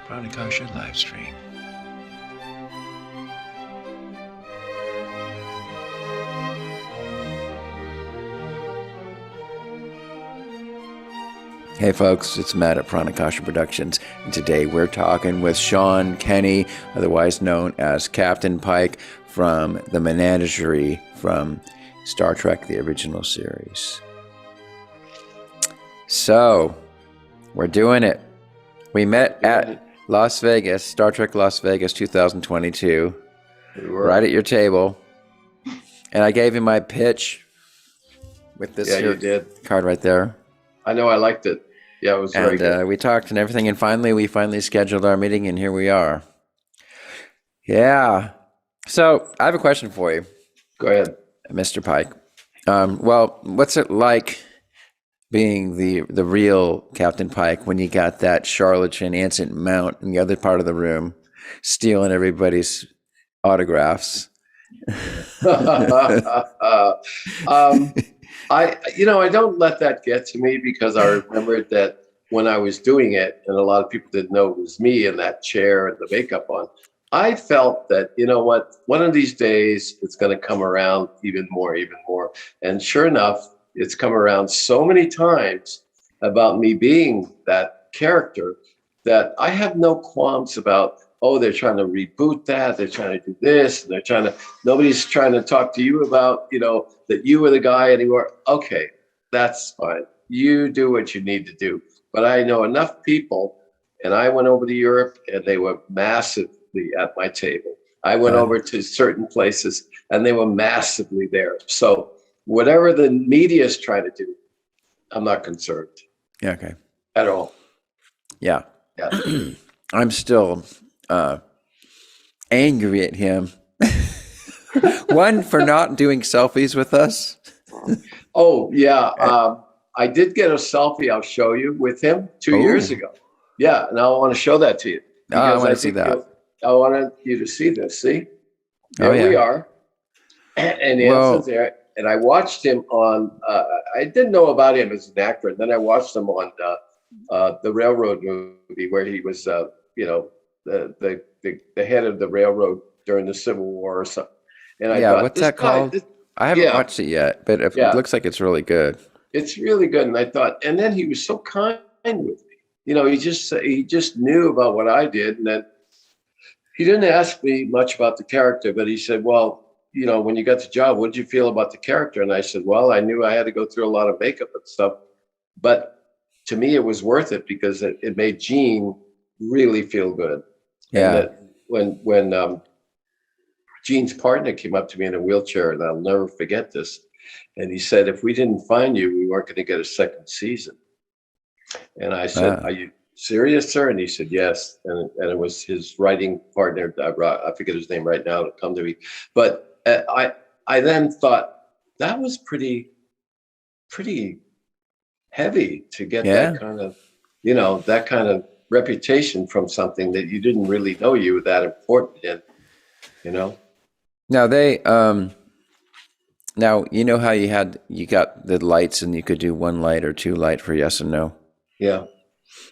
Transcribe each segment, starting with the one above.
Pranakasha live stream. Hey folks, it's Matt at Pranakasha Productions, and today we're talking with Sean Kenney, otherwise known as Captain Pike, from the Menagerie from Star Trek, the original series. So, we're doing it. We met at Las Vegas, Star Trek Las Vegas 2022, right at your table, and I gave you my pitch with this you did. Card right there. I know, I liked it. Yeah, it was very good. We talked and everything, and we finally scheduled our meeting, and here we are. Yeah. So I have a question for you. Go ahead, Mr. Pike. Well, what's it like being the real Captain Pike when you got that charlatan ancient mount in the other part of the room, stealing everybody's autographs? I don't let that get to me, because I remembered that when I was doing it, and a lot of people didn't know it was me in that chair and the makeup on, I felt that, you know what, one of these days it's going to come around even more. And sure enough, it's come around so many times about me being that character that I have no qualms about, oh, they're trying to reboot that, they're trying to do this, and nobody's trying to talk to you about, that you were the guy anymore. Okay, that's fine. You do what you need to do. But I know enough people, and I went over to Europe, and they were massively at my table. I went over to certain places, and they were massively there. So whatever the media is trying to do, I'm not concerned. Yeah, okay. At all. Yeah. I'm still angry at him. One, for not doing selfies with us. Oh, yeah. I did get a selfie, I'll show you, with him 2 years ago. Yeah, and I want to show that to you. I want to see that. I wanted you to see this. See? There we are. And Anson's there. And I watched him on, I didn't know about him as an actor. And then I watched him on the Railroad movie, where he was, the head of the railroad during the Civil War or something. And I thought, what's that called? I haven't watched it yet, but it looks like it's really good. It's really good. And I thought, and then he was so kind with me. He just knew about what I did. And then he didn't ask me much about the character, but he said, well, when you got the job, what did you feel about the character? And I said, well, I knew I had to go through a lot of makeup and stuff, but to me, it was worth it, because it made Gene really feel good. Yeah. And when Gene's partner came up to me in a wheelchair, and I'll never forget this, and he said, if we didn't find you, we weren't going to get a second season. And I said, are you serious, sir? And he said, yes. And it was his writing partner, I forget his name right now, to come to me. But I then thought, that was pretty heavy to get that kind of reputation from something that you didn't really know you were that important in. Now they now you know how you got the lights, and you could do one light or two light for yes and no. Yeah.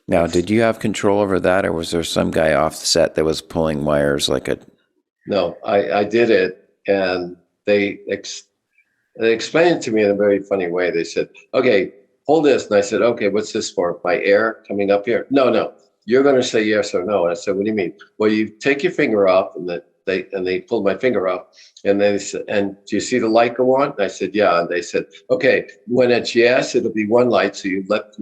Now, did you have control over that, or was there some guy off the set that was pulling wires like a? No, I did it, and they explained it to me in a very funny way. They said, "Okay, hold this," and I said, "Okay, what's this for? My air coming up here?" No, you're going to say yes or no. And I said, "What do you mean?" Well, you take your finger off, and they pulled my finger off, and they said, "And do you see the light go on?" And I said, "Yeah." And they said, "Okay, when it's yes, it'll be one light, so you let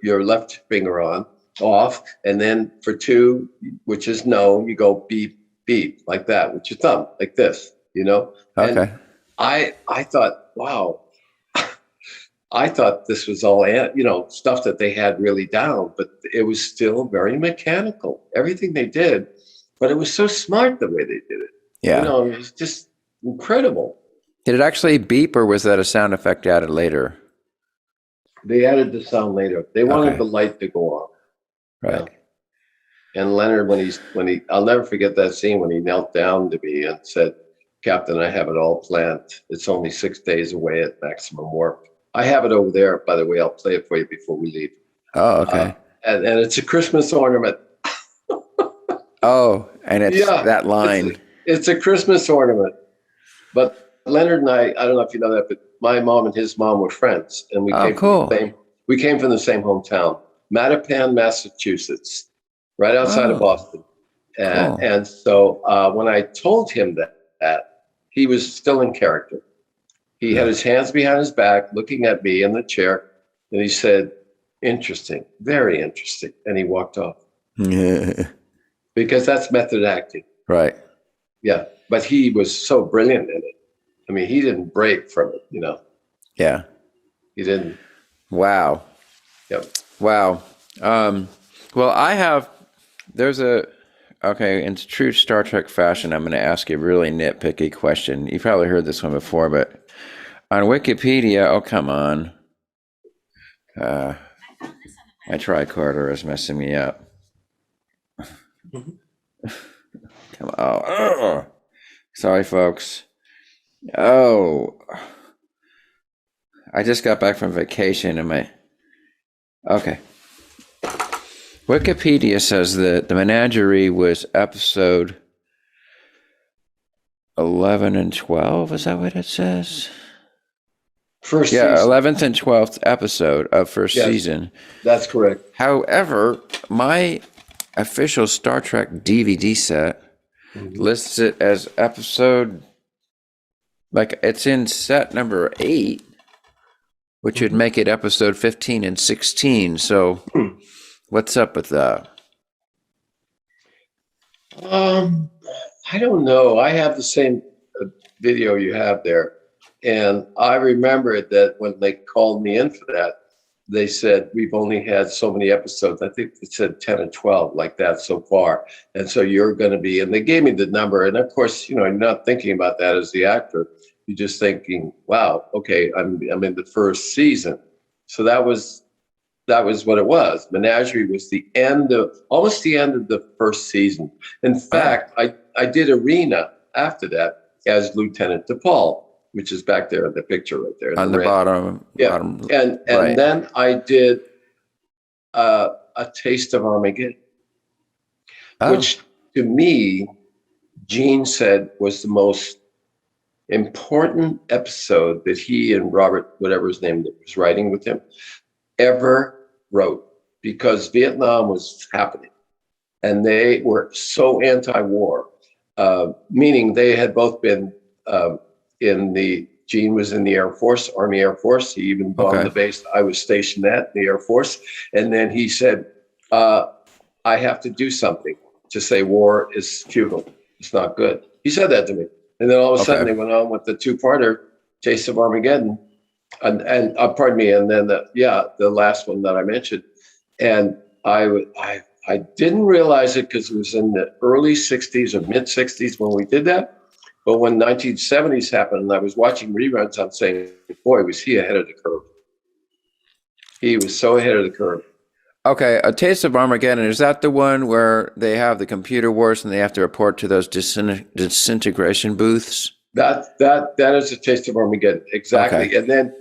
your left finger off, and then for two, which is no, you go beep beep like that with your thumb, like this, Okay. And I thought, wow, I thought this was all stuff that they had really down, but it was still very mechanical, everything they did, but it was so smart the way they did it. Yeah, it was just incredible. Did it actually beep, or was that a sound effect added later? They added the sound later. They wanted the light to go on. Right. And Leonard, when he, I'll never forget that scene when he knelt down to me and said, "Captain, I have it all planned. It's only 6 days away at maximum warp." I have it over there, by the way. I'll play it for you before we leave. Oh, okay. And it's a Christmas ornament. Oh, and it's that line. It's a Christmas ornament. But Leonard and I don't know if you know that, but my mom and his mom were friends, and we came from the same hometown, Mattapan, Massachusetts, right outside of Boston. Cool. And so when I told him that, he was still in character. He had his hands behind his back, looking at me in the chair, and he said, "Interesting, very interesting," and he walked off. Because that's method acting. Right. Yeah, but he was so brilliant in it. I mean, he didn't break from it, Yeah. He didn't. Wow. Yep. Wow. Well, in true Star Trek fashion, I'm going to ask you a really nitpicky question. You've probably heard this one before, but on Wikipedia, oh, come on. My tricorder is messing me up. Come on. Oh. Sorry, folks. Oh. I just got back from vacation and okay. Wikipedia says that the Menagerie was episode 11 and 12. Is that what it says? First season. 11th and 12th episode of first season. That's correct. However, my official Star Trek DVD set lists it as episode, like it's in set number 8, which would make it episode 15 and 16. So what's up with that? I don't know. I have the same video you have there. And I remember that when they called me in for that, they said, we've only had so many episodes. I think it said 10 or 12 like that so far. And so you're going to be, and they gave me the number. And of course, you're not thinking about that as the actor. You're just thinking, wow, okay, I'm in the first season. So that was what it was. Menagerie was almost the end of the first season. In fact, I did Arena after that as Lieutenant DePaul, which is back there in the picture right there. On the bottom. Yeah. Bottom, and right. Then I did a Taste of Armageddon, which to me, Gene said was the most important episode that he and Robert, whatever his name that was writing with him, ever wrote, because Vietnam was happening and they were so anti-war, meaning they had both been Gene was in the Air Force, Army Air Force. He even bombed the base I was stationed at, the Air Force. And then he said, I have to do something to say war is futile. It's not good. He said that to me. And then all of a sudden they went on with the 2-parter, Taste of Armageddon. And pardon me. And then the last one that I mentioned. And I didn't realize it because it was in the early 60s or mid 60s when we did that. But when 1970s happened and I was watching reruns, I'm saying, boy, was he ahead of the curve. He was so ahead of the curve. Okay, A Taste of Armageddon, is that the one where they have the computer wars and they have to report to those disintegration booths? That is A Taste of Armageddon, exactly. Okay. And then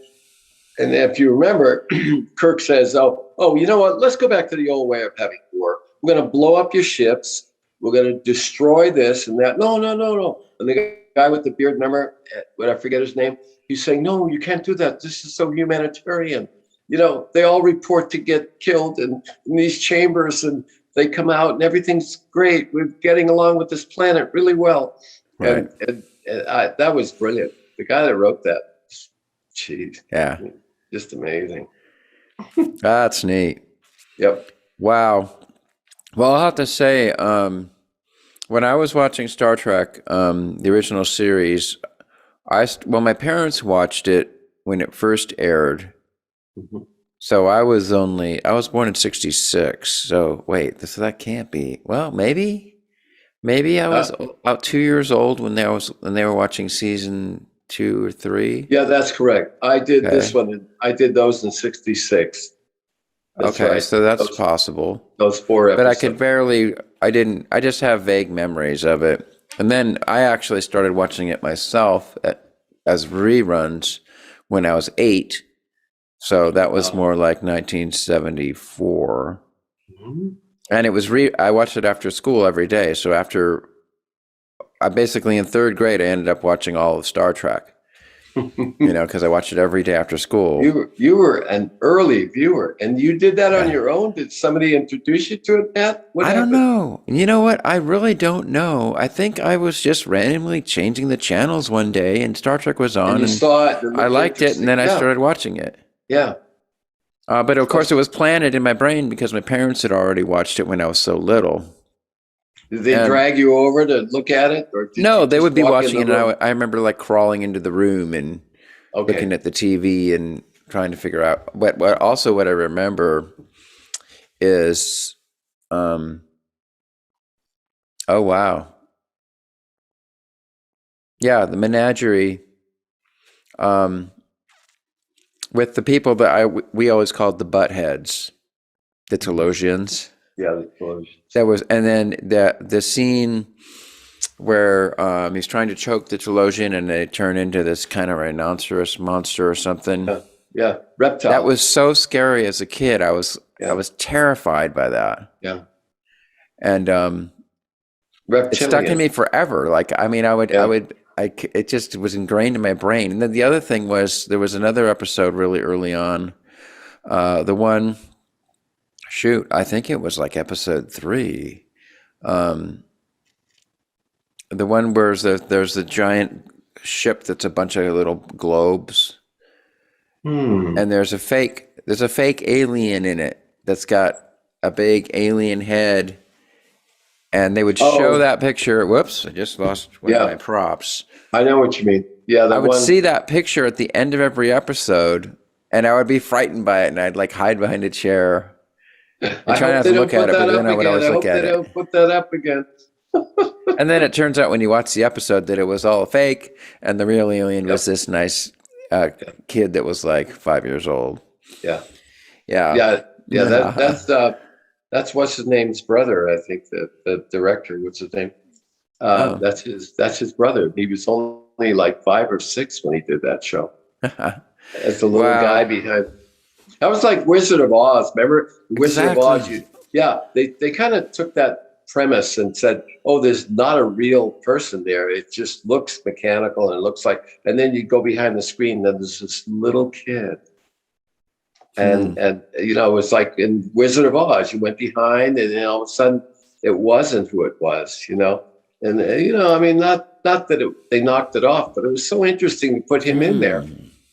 if you remember, Kirk says, oh, you know what? Let's go back to the old way of having war. We're going to blow up your ships. We're going to destroy this and that. No. And the guy with the beard, remember, what I forget his name, he's saying, no, you can't do that. This is so humanitarian. They all report to get killed in these chambers and they come out and everything's great. We're getting along with this planet really well. Right. And that was brilliant. The guy that wrote that, geez. Yeah. Just amazing. That's neat. Yep. Wow. Well, I'll have to say, when I was watching Star Trek, the original series, my parents watched it when it first aired. Mm-hmm. So I was born in 66. So wait, that can't be. Well, maybe I was about 2 years old when they were watching season 2 or 3. Yeah, that's correct. I did this one. I did those in 66. That's right. So that's possible. Those 4 episodes. But I just have vague memories of it. And then I actually started watching it myself as reruns when I was 8. So that was more like 1974. Mm-hmm. And it was I watched it after school every day. So I basically in third grade, I ended up watching all of Star Trek, because I watched it every day after school. You were an early viewer, and you did that on your own. Did somebody introduce you to it, Matt? What I happened? don't know. You know what? I really don't know. I think I was just randomly changing the channels one day, and Star Trek was on, And you saw it. And I liked it, and then I yeah. started watching it. Yeah. But of course, it was planted in my brain because my parents had already watched it when I was so little. Did they drag you over to look at it, or no? They would be watching it, and I remember like crawling into the room and looking at the TV and trying to figure out. What I remember is, oh wow, yeah, the Menagerie. With the people that we always called the buttheads, the Telosians. Yeah, the Telosians. That was, and then the scene where he's trying to choke the Telosian, and they turn into this kind of rhinoceros monster or something. Yeah, reptile. That was so scary as a kid. I was terrified by that. Yeah, and it stuck in me forever. Like, I mean, it just was ingrained in my brain. And then the other thing was, there was another episode really early on. The one, I think it was like episode 3. The one where there's the giant ship that's a bunch of little globes. And there's a fake alien in it that's got a big alien head. And they would show that picture. Whoops, I just lost one of my props. I know what you mean. Yeah, I would see that picture at the end of every episode, and I would be frightened by it, and I'd like hide behind a chair and try not to look at it, but then I would always look at it. I hope they don't put that up again. And then it turns out when you watch the episode that it was all fake, and the real alien was this nice kid that was like 5 years old. Yeah. That's what's his name's brother. I think the director. What's his name? That's his brother. He was only like 5 or 6 when he did that show. As the little guy behind. That was like Wizard of Oz. Remember Wizard of Oz? They kind of took that premise and said, "Oh, there's not a real person there. It just looks mechanical and it looks like." And then you go behind the screen, and there's this little kid. And it was like in Wizard of Oz, you went behind, and then all of a sudden it wasn't who it was, And I mean, not that they knocked it off, but it was so interesting to put him in there,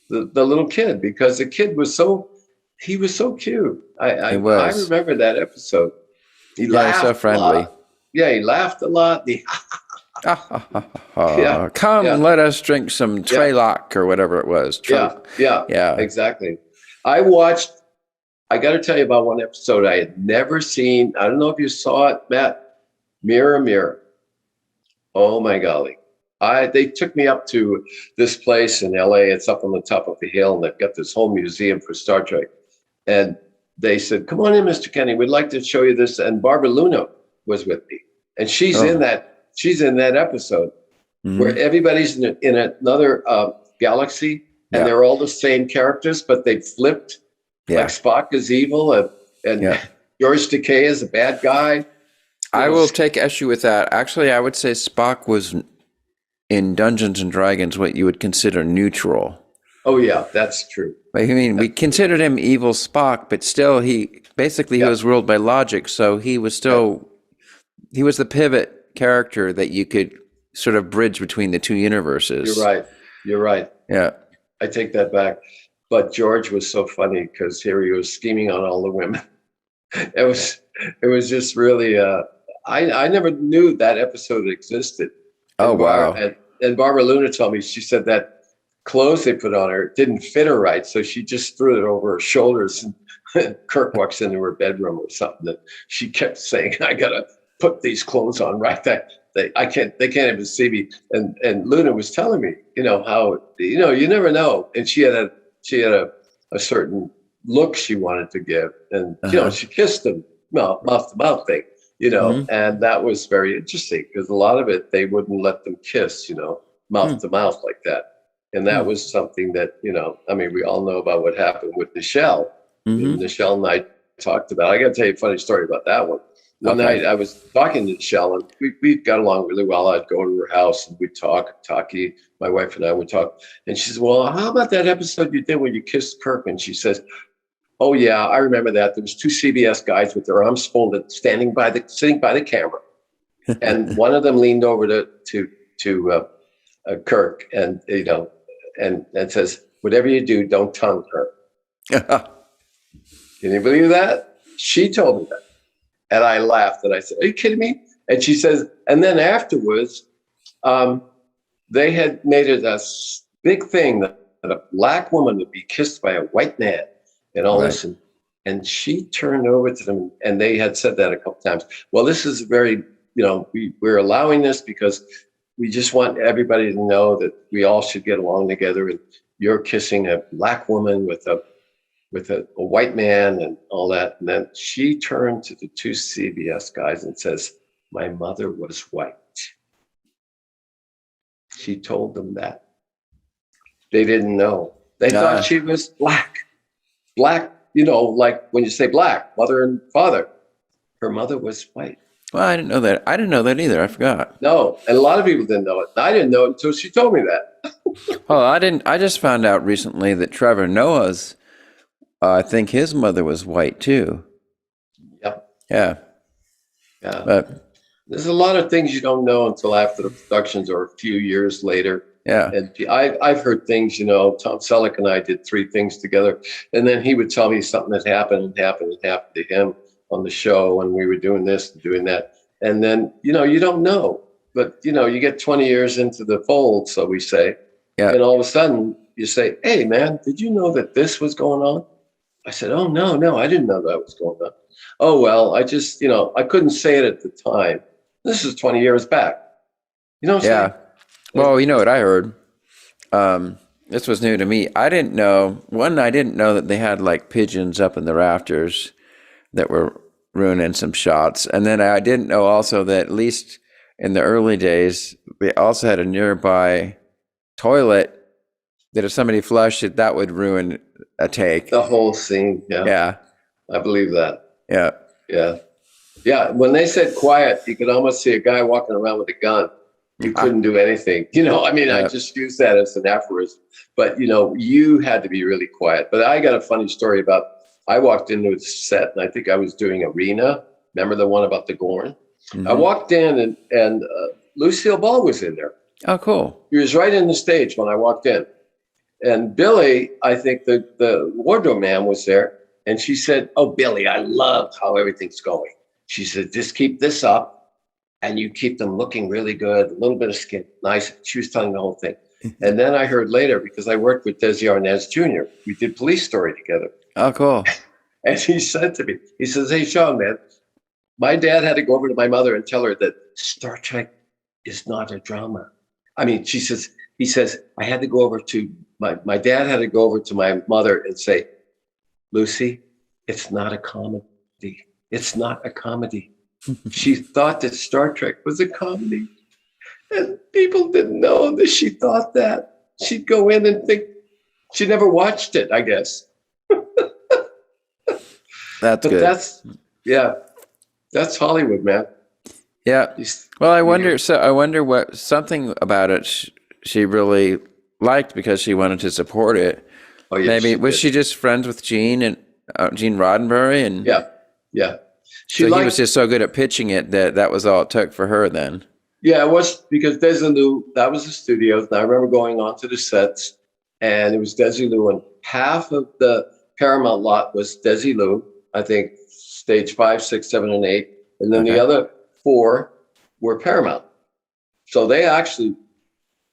the little kid, because the kid was so cute. I remember that episode. He laughed so friendly. Yeah, he laughed a lot. Come, let us drink some Treylock or whatever it was. Yeah, exactly. I got to tell you about one episode I had never seen. I don't know if you saw it, Matt. Mirror, Mirror. Oh my golly. They took me up to this place in LA. It's up on the top of the hill, and they've got this whole museum for Star Trek. And they said, "Come on in, Mr. Kenney. We'd like to show you this." And Barbara Luna was with me. And she's in that episode where everybody's in another galaxy. And they're all the same characters, but they flipped. Like Spock is evil, and George Takei is a bad guy. I will take issue with that. Actually, I would say Spock was in Dungeons and Dragons what you would consider neutral. Oh yeah, that's true. I mean, we considered him evil Spock, but still, he was ruled by logic. So he was still he was the pivot character that you could sort of bridge between the two universes. You're right. Yeah. I take that back. But George was so funny because here he was scheming on all the women. It was just really, I never knew that episode existed. Oh, wow. And Barbara Luna told me, she said that clothes they put on her didn't fit her right. So she just threw it over her shoulders, and Kirk walks into her bedroom or something. And she kept saying, "I got to put these clothes on right there. They can't even see me." And Luna was telling me, how, you never know. And she had a certain look she wanted to give. And, she kissed him mouth to mouth thing, and that was very interesting because a lot of it, they wouldn't let them kiss, mouth to mouth like that. And that was something that, I mean, we all know about what happened with Nichelle. Nichelle and I talked about, I got to tell you a funny story about that one. one night I was talking to Shell, and we got along really well. I'd go to her house and we'd talk. My wife and I would talk. And she says, well, how about that episode you did when you kissed Kirk? And she says, oh, yeah, I remember that. There was two CBS guys with their arms folded, sitting by the camera. And one of them leaned over to Kirk and, and says, whatever you do, don't tongue her. Can you believe that? She told me that. And I laughed and I said, are you kidding me? And she says, and then afterwards, they had made it a big thing that a black woman would be kissed by a white man and all this. And she turned over to them and they had said that a couple times. Well, this is very, we're allowing this because we just want everybody to know that we all should get along together. And you're kissing a black woman with a white man and all that. And then she turned to the two CBS guys and says, my mother was white. She told them that. They didn't know. They thought she was black. Black, like when you say black, mother and father. Her mother was white. Well, I didn't know that. I didn't know that either. I forgot. No, and a lot of people didn't know it. I didn't know it until she told me that. Oh, I didn't. I just found out recently that Trevor Noah's, I think his mother was white too. Yep. Yeah. Yeah. But there's a lot of things you don't know until after the productions or a few years later. yeah. And I've heard things, Tom Selleck and I did 3 things together. And then he would tell me something that happened to him on the show. And we were doing this and doing that. And then, you don't know. But, you get 20 years into the fold, so we say. Yeah. And all of a sudden you say, hey, man, did you know that this was going on? I said, oh, no, I didn't know that was going on. Oh, well, I just, I couldn't say it at the time. This is 20 years back. You know what I'm saying? Well, you know what I heard? This was new to me. I didn't know that they had like pigeons up in the rafters that were ruining some shots. And then I didn't know also that at least in the early days, they also had a nearby toilet that if somebody flushed it, that would ruin a take. The whole scene. Yeah. Yeah. I believe that. Yeah. Yeah. Yeah. When they said quiet, you could almost see a guy walking around with a gun. You couldn't do anything. I just use that as an aphorism. But, you had to be really quiet. But I got a funny story about, I walked into a set and I think I was doing Arena. Remember the one about the Gorn? Mm-hmm. I walked in and Lucille Ball was in there. Oh, cool. He was right in the stage when I walked in. And Billy, I think the wardrobe man was there. And she said, oh, Billy, I love how everything's going. She said, just keep this up. And you keep them looking really good, a little bit of skin, nice. She was telling the whole thing. And then I heard later, because I worked with Desi Arnaz Jr., we did Police Story together. Oh, cool. And he said to me, he says, hey, Sean, man, my dad had to go over to my mother and tell her that Star Trek is not a drama. I mean, he says, I had to go over to, my dad had to go over to my mother and say, Lucy, it's not a comedy. It's not a comedy. She thought that Star Trek was a comedy. And people didn't know that she thought that. She'd go in and think she never watched it, I guess. That's good. That's Hollywood, man. Yeah. Well, I wonder what something about it she really liked because she wanted to support it. Oh, yeah, maybe was she just friends with Gene and Gene Roddenberry and yeah. He was just so good at pitching it that was all it took for her then. Yeah, it was because Desilu, that was the studios. And I remember going onto the sets and it was Desilu and half of the Paramount lot was Desilu, I think stage 5, 6, 7, and 8. And then the other 4 were Paramount. So they had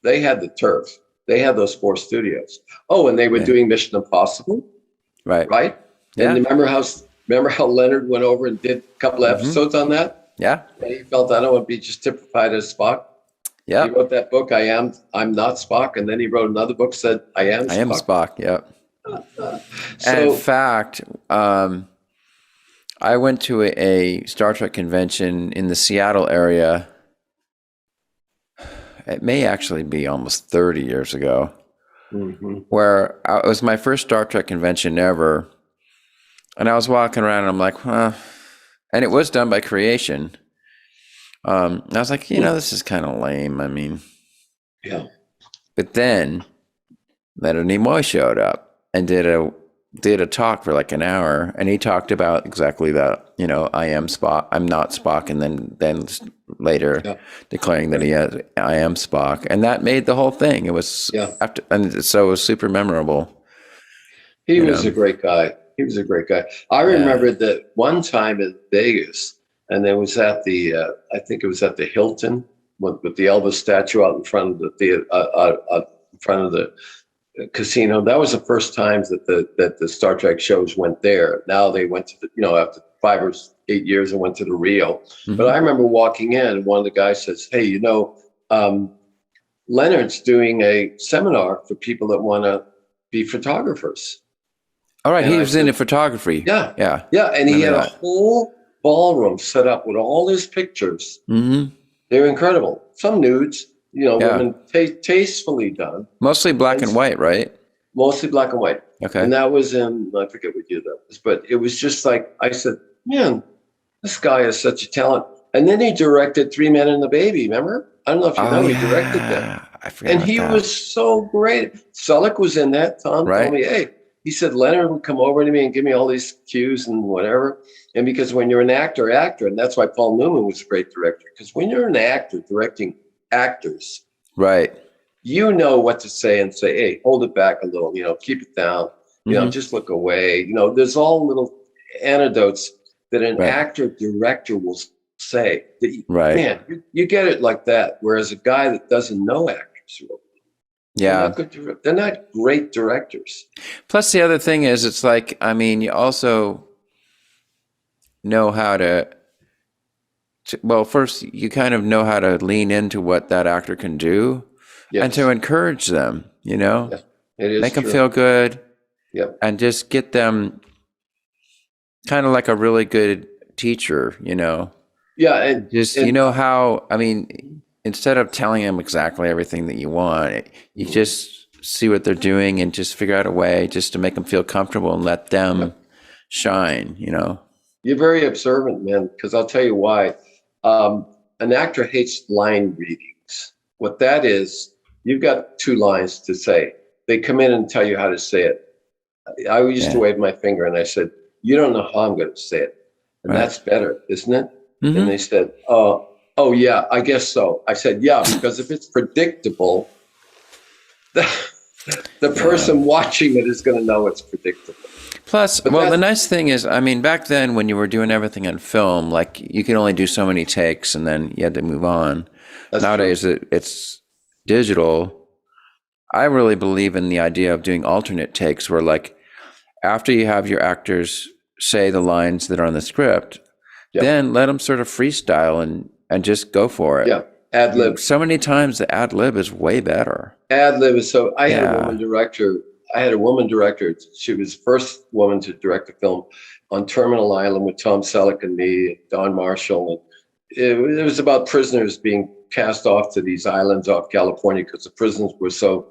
the turf. They had those 4 studios. Oh, and they were doing Mission Impossible. Right? Yeah. And remember how Leonard went over and did a couple of episodes on that? Yeah. And he felt I don't want to be just typified as Spock. Yeah. He wrote that book, I'm Not Spock. And then he wrote another book said, I am Spock. I am Spock, yep. And in fact, I went to a Star Trek convention in the Seattle area. It may actually be almost 30 years ago, where it was my first Star Trek convention ever. And I was walking around and I'm like, And it was done by Creation. I was like, this is kind of lame. I mean, Yeah. But then Leonard Nimoy showed up and did a talk for like an hour, and he talked about exactly that. I am Spock. I'm not Spock, and then later declaring that I am Spock, and that made the whole thing. It was and so it was super memorable. He was a great guy. He was a great guy. I remember that one time in Vegas, and it was at the I think it was at the Hilton with the Elvis statue out in front of the theater, in front of the casino. That was the first time that the Star Trek shows went there. Now they went to the, after 5 or 8 years, and went to the Rio. Mm-hmm. But I remember walking in, and one of the guys says, "Hey, Leonard's doing a seminar for people that want to be photographers." All right, he was into photography. Yeah. And he had a whole ballroom set up with all his pictures. Mm-hmm. They're incredible. Some nudes, women tastefully done. Mostly black and white, right? Mostly black and white. Okay. And that was in, I forget what year that was, but it was just like, I said, man, this guy is such a talent. And then he directed Three Men and a Baby, remember? I don't know if you know, he directed that. I forgot and he was so great. Selleck was in that. Tom told me, hey, he said Leonard would come over to me and give me all these cues and whatever. And because when you're an actor, and that's why Paul Newman was a great director, because when you're an actor directing actors, right, you know what to say and say, hey, hold it back a little, keep it down, just look away. There's all little anecdotes that an actor director will say. That, man, you get it like that. Whereas a guy that doesn't know actors really. Yeah. They're not great directors. Plus, the other thing is, it's like, you also know how to well, first, you kind of know how to lean into what that actor can do and to encourage them, Yes, it is make them feel good and just get them kind of like a really good teacher, Yeah. And just, how, instead of telling them exactly everything that you want, you just see what they're doing and just figure out a way just to make them feel comfortable and let them shine, You're very observant, man, because I'll tell you why. An actor hates line readings. What that is, you've got 2 lines to say. They come in and tell you how to say it. I used to wave my finger and I said, you don't know how I'm going to say it. And that's better, isn't it? Mm-hmm. And they said, oh, yeah, I guess so. I said, yeah, because if it's predictable, the person watching it is going to know it's predictable. Plus, the nice thing is, back then when you were doing everything on film, like you could only do so many takes and then you had to move on. Nowadays, it's digital. I really believe in the idea of doing alternate takes where, like, after you have your actors say the lines that are on the script, then let them sort of freestyle and just go for it. Yeah, ad lib. So many times the ad lib is way better. Ad lib is so. I had a woman director. She was the first woman to direct a film on Terminal Island with Tom Selleck and me, and Don Marshall. And it was about prisoners being cast off to these islands off California because the prisons were so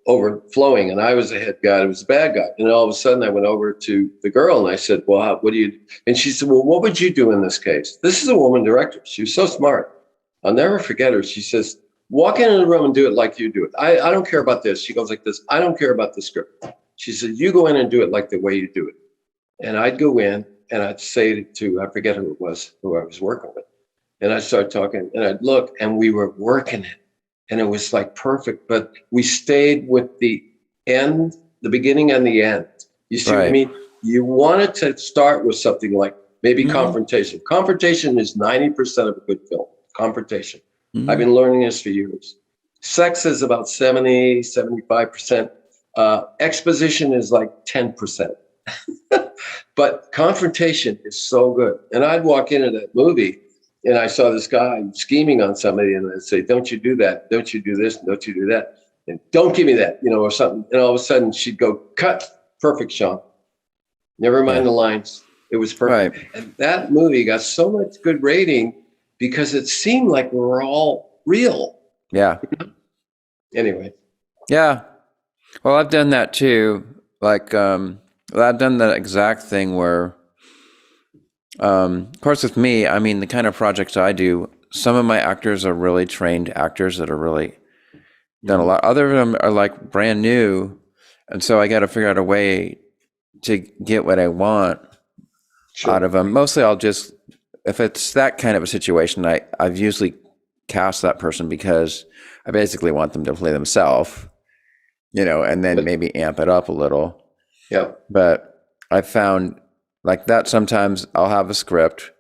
overflowing. And I was the head guy. I was the bad guy. And all of a sudden I went over to the girl and I said, well, what do you do? And she said, well, what would you do in this case? This is a woman director. She was so smart. I'll never forget her. She says, walk into the room and do it like you do it. I don't care about this. She goes like this. I don't care about the script. She said, you go in and do it like the way you do it. And I'd go in and I'd say to, I forget who it was, who I was working with. And I'd start talking and I'd look and we were working it. And it was like perfect, but we stayed with the end, the beginning and the end. You see what I mean? You wanted to start with something like maybe confrontation. Confrontation is 90% of a good film. Confrontation. I've been learning this for years. Sex is about 70, 75%. Exposition is like 10%. But confrontation is so good. And I'd walk into that movie and I saw this guy scheming on somebody and I'd say, don't you do that. Don't you do this. Don't you do that. And don't give me that, or something. And all of a sudden she'd go, cut. Perfect, Sean. Never mind the lines. It was perfect. Right. And that movie got so much good rating because it seemed like we were all real. Yeah. Anyway. Yeah. Well, I've done that too. Like, I've done the exact thing where Of course, with me, I mean, the kind of projects I do, some of my actors are really trained actors that are really done a lot. Other of them are like brand new. And so I got to figure out a way to get what I want out of them. Mostly I'll just, if it's that kind of a situation, I've usually cast that person because I basically want them to play themselves, and then maybe amp it up a little. Yeah. But I found like that sometimes I'll have a script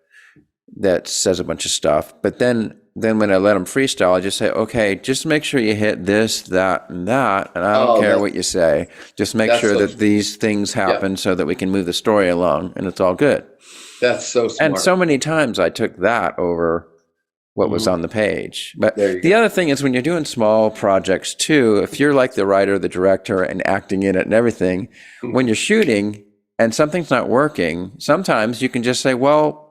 that says a bunch of stuff, but then when I let them freestyle, I just say, okay, just make sure you hit this, that, and that, and I don't care what you say. Just make sure that these things happen so that we can move the story along, and it's all good. That's so smart. And so many times I took that over what was on the page. But the other thing is when you're doing small projects too, if you're like the writer, the director, and acting in it and everything, when you're shooting and something's not working, sometimes you can just say, well,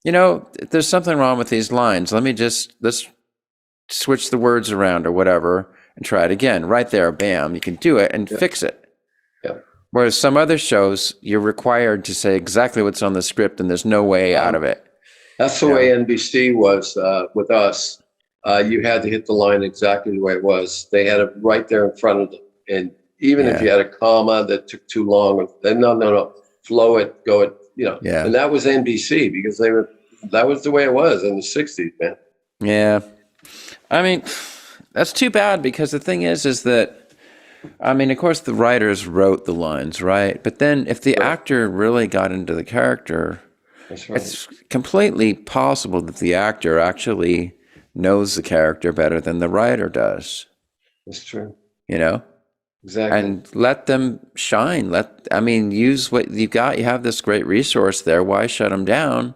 there's something wrong with these lines. Let's switch the words around or whatever and try it again. Right there, bam, you can do it and fix it. Yeah. Whereas some other shows, you're required to say exactly what's on the script and there's no way out of it. That's the way NBC was with us. You had to hit the line exactly the way it was. They had it right there in front of them. And even if you had a comma that took too long, then no, flow it, go it, And that was NBC because that was the way it was in the 60s, man. Yeah. I mean, that's too bad because the thing is that, I mean, of course the writers wrote the lines, right? But then if the actor really got into the character, it's completely possible that the actor actually knows the character better than the writer does. That's true. Exactly. And let them shine. Use what you got. You have this great resource there. Why shut them down?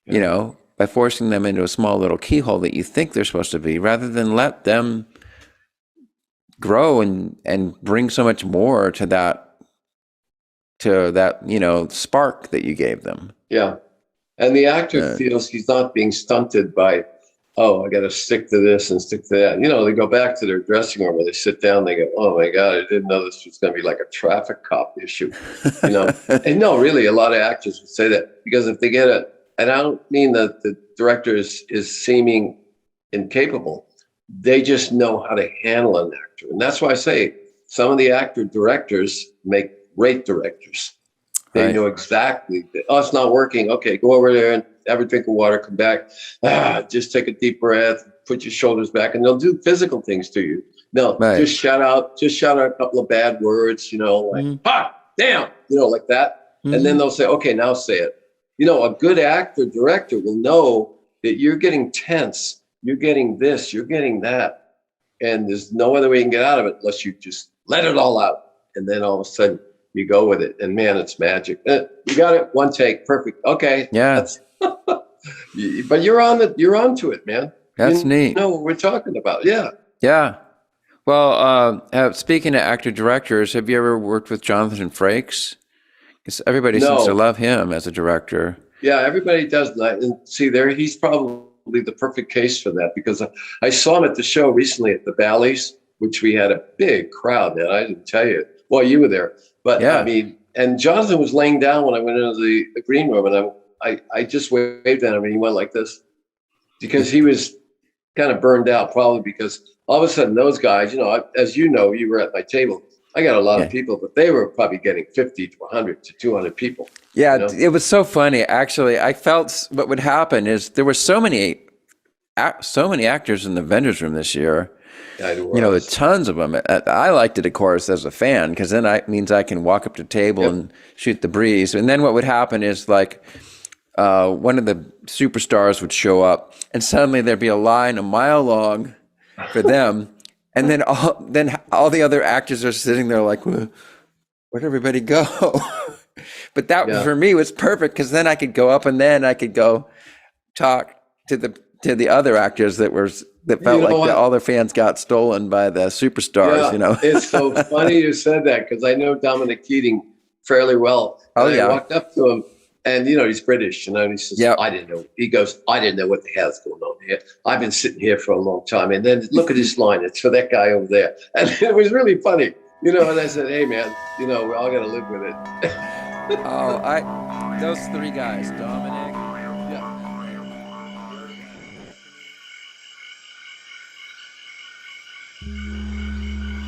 By forcing them into a small little keyhole that you think they're supposed to be, rather than let them grow and bring so much more to that spark that you gave them. Yeah. And the actor feels he's not being stunted by, I got to stick to this and stick to that. They go back to their dressing room where they sit down, they go, oh my God, I didn't know this was going to be like a traffic cop issue. And no, really, a lot of actors would say that because if they get and I don't mean that the director is seeming incapable. They just know how to handle an actor. And that's why I say some of the actor directors make great directors. They know exactly, it's not working. Okay, go over there and have a drink of water, come back. Just take a deep breath, put your shoulders back, and they'll do physical things to you. No, just shout out a couple of bad words, like, damn, like that. And then they'll say, okay, now say it. A good actor director will know that you're getting tense, you're getting this, you're getting that. And there's no other way you can get out of it unless you just let it all out. And then all of a sudden you go with it. And man, it's magic. You got it. One take. Perfect. Okay. Yeah. But you're onto it, man. That's neat. You know what we're talking about. Yeah. Yeah. Well, speaking of actor directors, have you ever worked with Jonathan Frakes? Because everybody seems to love him as a director. Yeah, everybody does. And see, he's probably the perfect case for that because I saw him at the show recently at the Bally's, which we had a big crowd. Man, I didn't tell you. Well, you were there, but and Jonathan was laying down when I went into the green room, and I just waved at him, and he went like this because he was kind of burned out, probably because all of a sudden those guys, as you were at my table. I got a lot of people, but they were probably getting 50 to 100 to 200 people. Yeah, it was so funny. Actually, I felt what would happen is there were so many actors in the vendors room this year. There's tons of them. I liked it, of course, as a fan, because then it means I can walk up to the table and shoot the breeze. And then what would happen is like one of the superstars would show up, and suddenly there'd be a line a mile long for them. And then all the other actors are sitting there like, where'd everybody go? But that for me was perfect because then I could go up and then I could go talk to the other actors that felt like all their fans got stolen by the superstars. It's so funny you said that because I know Dominic Keating fairly well. And I walked up to him. And, he's British, and he says, I didn't know. He goes, I didn't know what the hell's going on here. I've been sitting here for a long time. And then look at this line. It's for that guy over there. And it was really funny, and I said, hey, man, we all got to live with it. Those three guys, Dominic.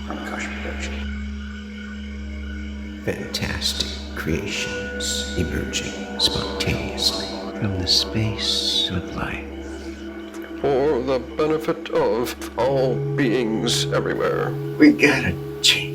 Pranakasha production. Fantastic creations emerging spontaneously from the space of life. For the benefit of all beings everywhere. We gotta change.